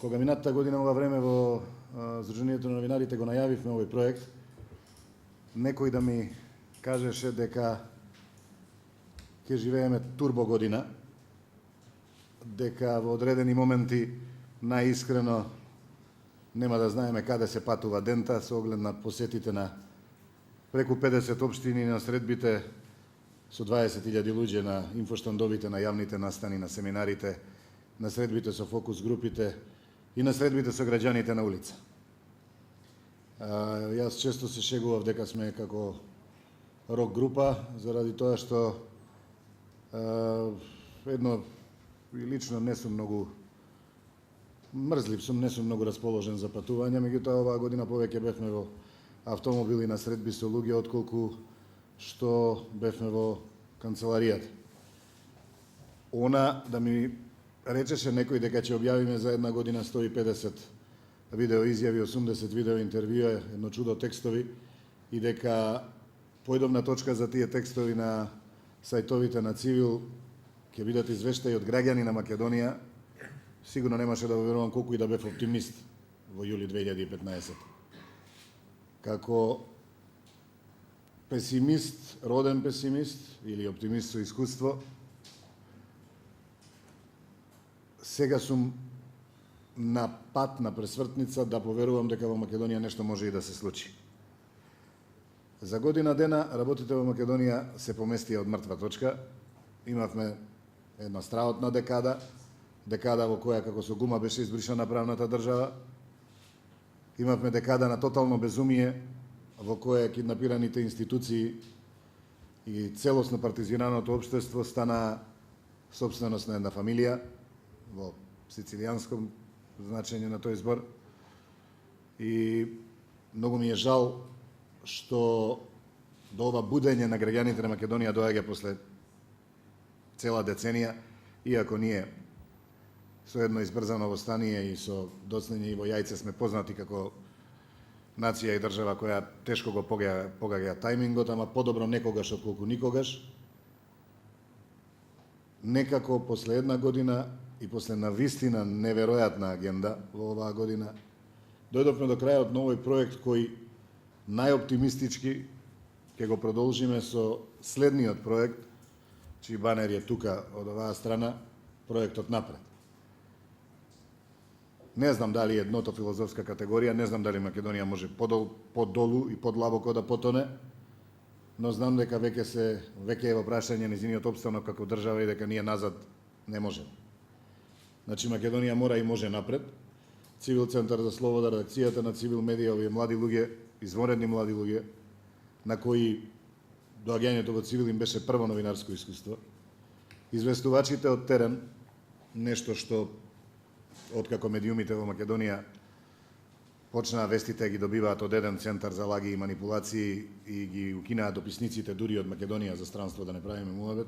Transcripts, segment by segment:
Кога минатата година ова време во Сдруженијето на новинарите го најавивме овој проект, некој да ми кажеше дека ќе живееме турбо година, дека во одредени моменти најискрено нема да знаеме каде се патува дента со оглед на посетите на преку 50 општини, на средбите со 20.000 луѓе, на инфоштандовите, на јавните настани, на семинарите, на средбите со фокус групите и на средбите со граѓаните на улица. Јас често се шегував дека сме како рок група, заради тоа што едно и лично не сум многу мрзлив сум, не сум многу расположен за патување, меѓутоа оваа година повеќе бевме во автомобили на средби со луѓе отколку што бевме во канцеларијата. Она да ми речеше некој дека ќе објавиме за една година 150 видео изјави, 80 видео интервјуа, едно чудо текстови, и дека појдовна точка за тие текстови на сајтовите на Цивил ќе бидат извештаи од граѓани на Македонија, сигурно немаше да верувам колку и да бев оптимист во јули 2015. Како песимист, роден песимист или оптимист со искуство, сега сум на пат, на пресвртница да поверувам дека во Македонија нешто може и да се случи. За година дена работите во Македонија се поместија од мртва точка. Имавме една страотна декада во која како со гума беше избришана правната држава. Имавме декада на тотално безумие во која киднапираните институции и целосно партизираното општество стана собственост на една фамилија, во сицилијанском значење на тој збор. И многу ми е жал што до ова будење на граѓаните на Македонија доаѓа после цела деценија, иако ние со едно избрзано восстание и со доцнење и во јајце сме познати како нација и држава која тешко го погаѓа тајмингот, ама подобро некогаш отколку никогаш. Некако после една година и после навистина неверојатна агенда во оваа година, дојдовме до крајот на овој проект кој најоптимистички ќе го продолжиме со следниот проект, чиј банер е тука од оваа страна, проектот Напред. Не знам дали е едното филозофска категорија, не знам дали Македонија може подолу и подлабоко да потоне, но знам дека веќе е во прашање незиниот опстанок како држава и дека ние назад не можеме. Значи Македонија мора и може напред. Цивил Центар за слобода, редакцијата на Цивил медија, овие млади луѓе, изворедни млади луѓе, на кои доаѓањето во Цивил им беше прво новинарско искуство. Известувачите од терен, нешто што откако медиумите во Македонија почнаа вестите ги добиваат од еден центар за лаги и манипулации и ги укинаат дописниците дури од Македонија за странство, да не правиме муабет,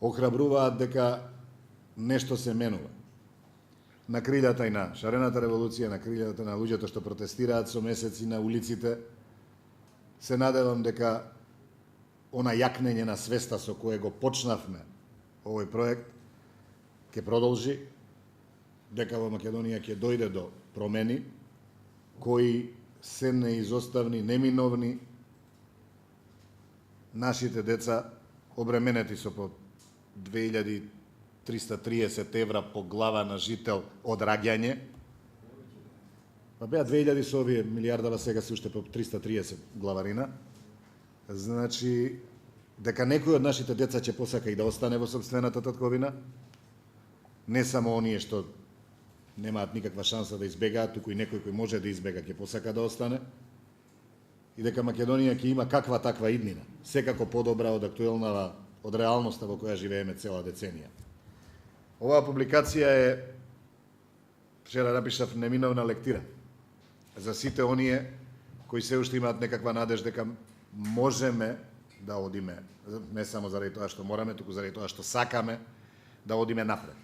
охрабруваат дека нешто се менува. На крилјата и на шарената револуција, на крилјата на луѓето што протестираат со месеци на улиците, се надевам дека она јакнење на свеста со кое го почнавме овој проект ќе продолжи, дека во Македонија ќе дојде до промени кои се неизоставни, неминовни. Нашите деца обременети со по 2330 евра по глава на жител од раѓање. Па беа 2000 со овие милијардава, сега се уште по 330 главарина. Значи, дека некој од нашите деца ќе посака и да остане во собствената татковина, не само оние што немаат никаква шанса да избегаат, туку и некој кој може да избега ќе посака да остане, и дека Македонија ќе има каква таква иднина, секако подобра од актуелнава, од реалноста во која живееме цела деценија. Оваа публикација е, вчера напишав, неминовна лектира за сите оние кои се уште имаат некаква надеж дека можеме да одиме, не само заради тоа што мораме, туку заради тоа што сакаме да одиме напред.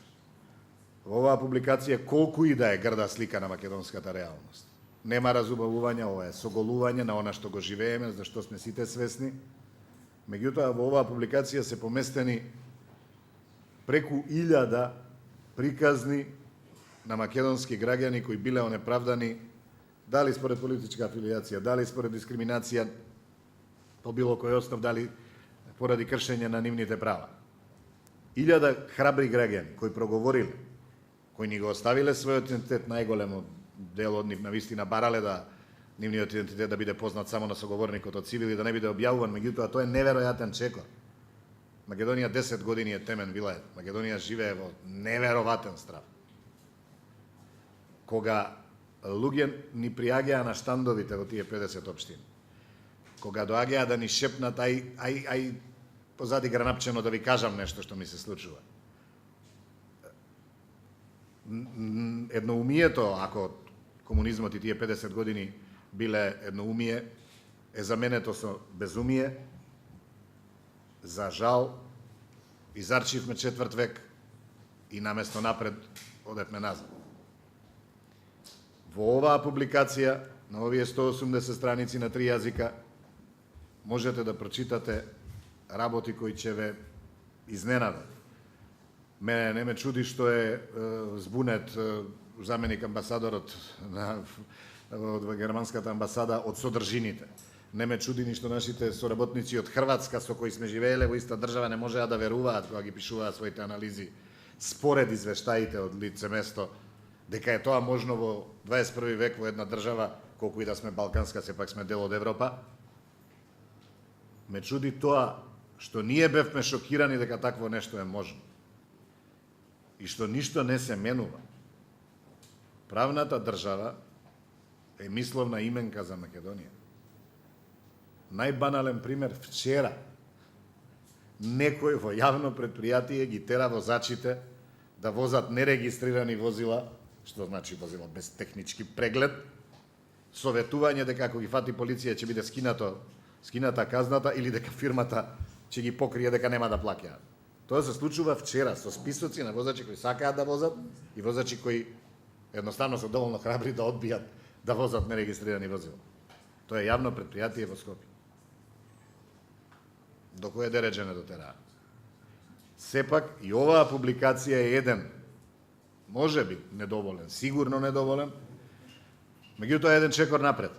Во оваа публикација колку и да е грда слика на македонската реалност. Нема разубавување, ова е соголување на она што го живееме, за што сме сите свесни. Меѓутоа, во оваа публикација се поместени преку 1000 приказни на македонски граѓани кои биле онеправдани, дали според политичка афилијација, дали според дискриминација по било кој основ, дали поради кршење на нивните права. 1000 храбри граѓани кои проговориле, кои ни го оставиле својот идентитет, најголемо дел од нив навистина барале да нивниот идентитет да биде познат само на соговорникот од цивили, да не биде објавуван, меѓутоа тоа е неверојатен чекор. Македонија 10 години е темен вилајет. Македонија живее во неверојатен страв. Кога луѓе ни приаѓаа на штандовите во тие 50 општини, кога доаѓаа да ни шепнат ај позади гранапчено да ви кажам нешто што ми се случува. Едноумието, ако комунизмот и тие 50 години биле едноумие, е заменето со безумие. За жал, изарчивме 4 век и наместо напред одевме назад. Во оваа публикација, на овие 180 страници на 3 јазика, можете да прочитате работи кои ќе ве изненадат. Мене не ме чуди што е збунет заменик амбасадорот од германската амбасада од содржините. Не ме чуди ни што нашите соработници од Хрватска со кои сме живееле во иста држава не можеа да веруваат кога ги пишуваат своите анализи според извештаите од лице место, дека е тоа можно во 21 век во една држава, колку и да сме балканска, сепак сме дел од Европа. Ме чуди тоа што ние бевме шокирани дека такво нешто е можно. И што ништо не се менува. Правната држава е мисловна именка за Македонија. Најбанален пример, вчера некој во јавно предпријатие ги тера возачите да возат нерегистрирани возила, што значи возила без технички преглед, советување дека ако ги фати полиција ќе биде скината казната или дека фирмата ќе ги покрие дека нема да плаќаат. Тоа се случува вчера со списоци на возачи кои сакаат да возат и возачи кои едноставно се доволно храбри да одбијат да возат нерегистрирани возила. Тоа е јавно предпријатие во Скопје. До кој дереџе не дотераа. Сепак и оваа публикација е еден, може би недоволен, сигурно недоволен, меѓутоа еден чекор напред.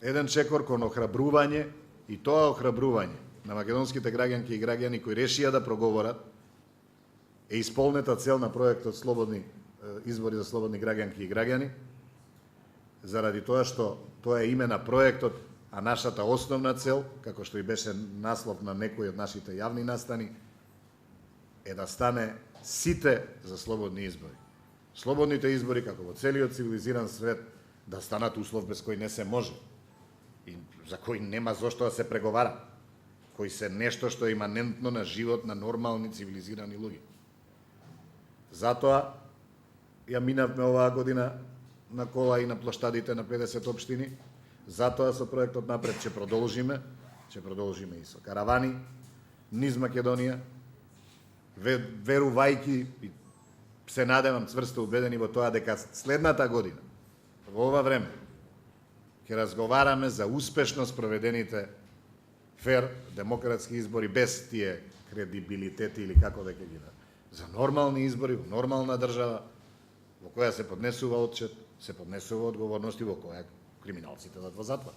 Еден чекор кон охрабрување, и тоа охрабрување на македонските граѓанки и граѓани кои решија да проговорат, е исполнета цел на проектот Слободни избори за слободни граѓанки и граѓани, заради тоа што тоа е име на проектот, а нашата основна цел, како што и беше наслов на некои од нашите јавни настани, е да стане сите за слободни избори. Слободните избори, како во целиот цивилизиран свет, да станат услов без кој не се може и за кој нема зошто да се преговара, кои се нешто што е иманентно на живот на нормални цивилизирани луѓе. Затоа ја минавме оваа година на кола и на плоштадите на 50 општини. Затоа со проектот напред ќе продолжиме и со каравани низ Македонија, верувајќи и се надевам цврсто убедени во тоа дека следната година, во ова време, ќе разговараме за успешно спроведените фер демократски избори без тие кредибилитети или како да ќе ги да. За нормални избори во нормална држава во која се поднесува отчет, се поднесува одговорност и во која криминалците да во затвор.